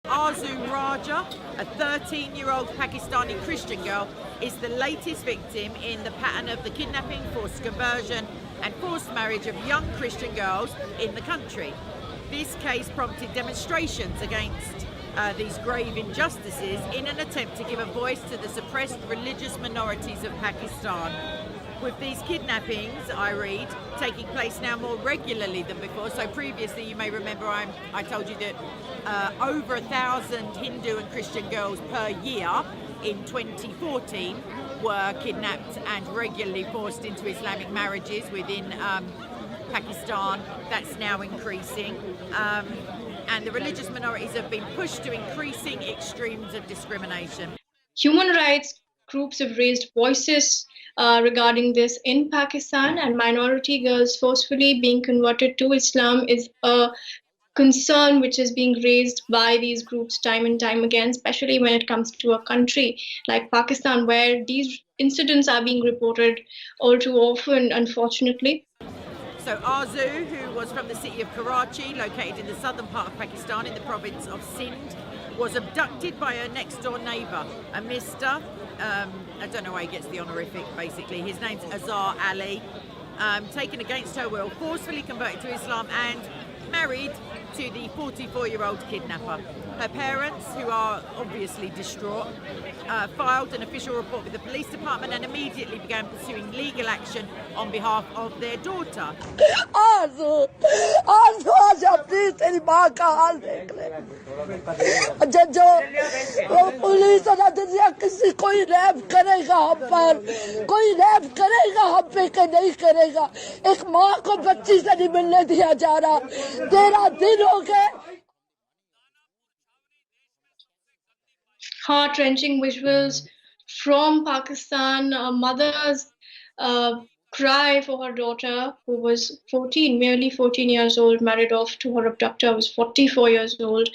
Arzu Raja, a 13-year-old Pakistani Christian girl, is the latest victim in the pattern of the kidnapping, forced conversion and forced marriage of young Christian girls in the country. This case prompted demonstrations against these grave injustices in an attempt to give a voice to the suppressed religious minorities of Pakistan. With these kidnappings, I read, taking place now more regularly than before. So previously, you may remember I told you that over 1,000 Hindu and Christian girls per year in 2014 were kidnapped and regularly forced into Islamic marriages within Pakistan. That's now increasing. And the religious minorities have been pushed to increasing extremes of discrimination. Human rights groups have raised voices regarding this in Pakistan, and minority girls forcefully being converted to Islam is a concern which is being raised by these groups time and time again, especially when it comes to a country like Pakistan, where these incidents are being reported all too often, unfortunately. So Arzu, who was from the city of Karachi, located in the southern part of Pakistan in the province of Sindh, was abducted by her next door neighbour, a Mr. I don't know why he gets the honorific, basically. His name's Azhar Ali, taken against her will, forcefully converted to Islam and married to the 44-year-old kidnapper. Her parents, who are obviously distraught, filed an official report with the police department and immediately began pursuing legal action on behalf of their daughter. Arzu, please, तेरी माँ का हाल देख ले। जजो, police ने दिया किसी कोई rap करेगा हम पर, कोई रैप करेगा हम पे कि नहीं करेगा। एक माँ को बच्ची से नहीं मिलने दिया जा रहा। 13 दिन हो गए। Heart-wrenching visuals from Pakistan, a mother's cry for her daughter, who was merely 14 years old, married off to her abductor, who was 44 years old.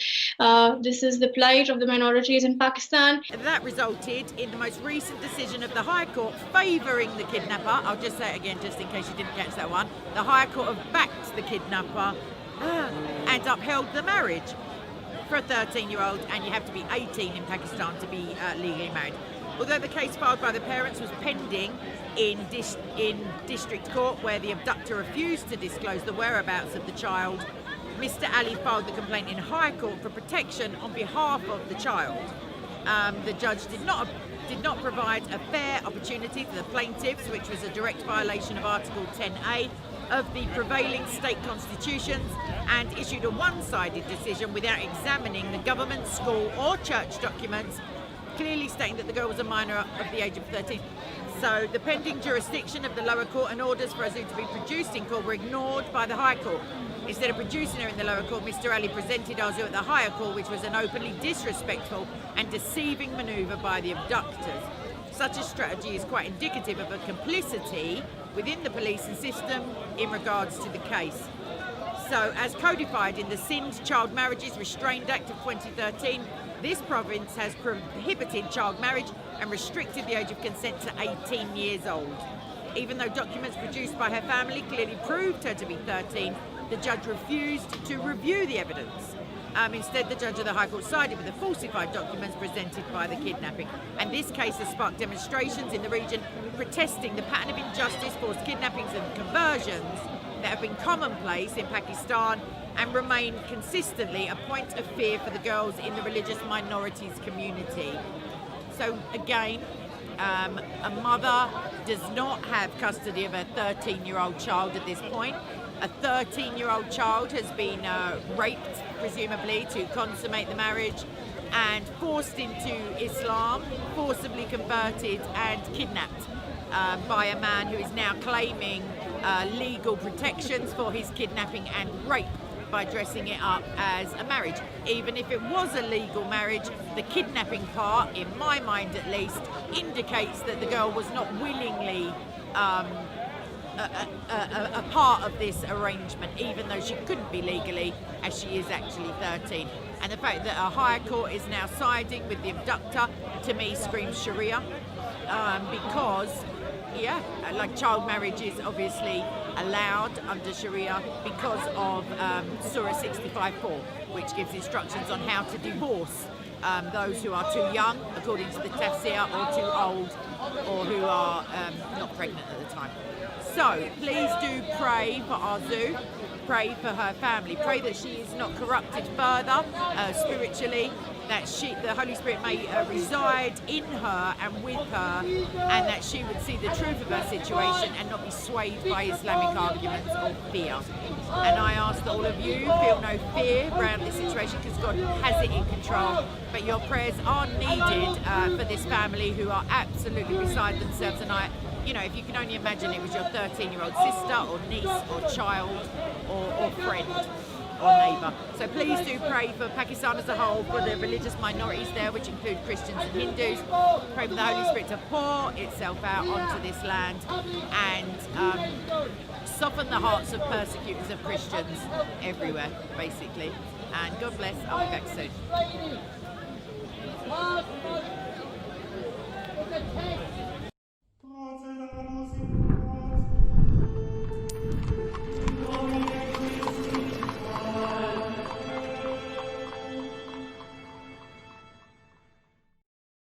This is the plight of the minorities in Pakistan. That resulted in the most recent decision of the High Court favouring the kidnapper. I'll just say it again, just in case you didn't catch that one. The High Court have backed the kidnapper and upheld the marriage for a 13-year-old, and you have to be 18 in Pakistan to be legally married. Although the case filed by the parents was pending in district court, where the abductor refused to disclose the whereabouts of the child, Mr. Ali filed the complaint in High Court for protection on behalf of the child. The judge did not provide a fair opportunity for the plaintiffs, which was a direct violation of Article 10A of the prevailing state constitutions, and issued a one-sided decision without examining the government, school or church documents, clearly stating that the girl was a minor of the age of 13. So the pending jurisdiction of the lower court and orders for Arzu to be produced in court were ignored by the High Court. Instead of producing her in the lower court, Mr. Ali presented Arzu at the higher court, which was an openly disrespectful and deceiving manoeuvre by the abductors. Such a strategy is quite indicative of a complicity within the policing system in regards to the case. So, as codified in the Sindh Child Marriages Restrained Act of 2013, this province has prohibited child marriage and restricted the age of consent to 18 years old. Even though documents produced by her family clearly proved her to be 13, the judge refused to review the evidence. Instead, the judge of the High Court sided with the falsified documents presented by the kidnapping. And this case has sparked demonstrations in the region protesting the pattern of injustice, forced kidnappings and conversions that have been commonplace in Pakistan and remain consistently a point of fear for the girls in the religious minorities community. So again, a mother does not have custody of a 13-year-old child at this point. A 13-year-old child has been raped, presumably, to consummate the marriage and forced into Islam, forcibly converted and kidnapped by a man who is now claiming legal protections for his kidnapping and rape by dressing it up as a marriage. Even if it was a legal marriage, the kidnapping part, in my mind at least, indicates that the girl was not willingly a part of this arrangement, even though she couldn't be legally, as she is actually 13. And the fact that a higher court is now siding with the abductor, to me, screams Sharia, because, yeah, like child marriage is obviously allowed under Sharia because of Surah 65:4, which gives instructions on how to divorce those who are too young, according to the tafsir, or too old, or who are not pregnant at the time. So please do pray for Arzu, pray for her family, pray that she is not corrupted further spiritually, that the Holy Spirit may reside in her and with her, and that she would see the truth of her situation and not be swayed by Islamic arguments or fear. And I ask that all of you feel no fear around this situation, because God has it in control. But your prayers are needed for this family who are absolutely beside themselves. And if you can only imagine, it was your 13-year-old sister or niece or child or friend or neighbour. So please do pray for Pakistan as a whole, for the religious minorities there, which include Christians and Hindus. Pray for the Holy Spirit to pour itself out onto this land and soften the hearts of persecutors of Christians everywhere, basically. And God bless. I'll be back soon.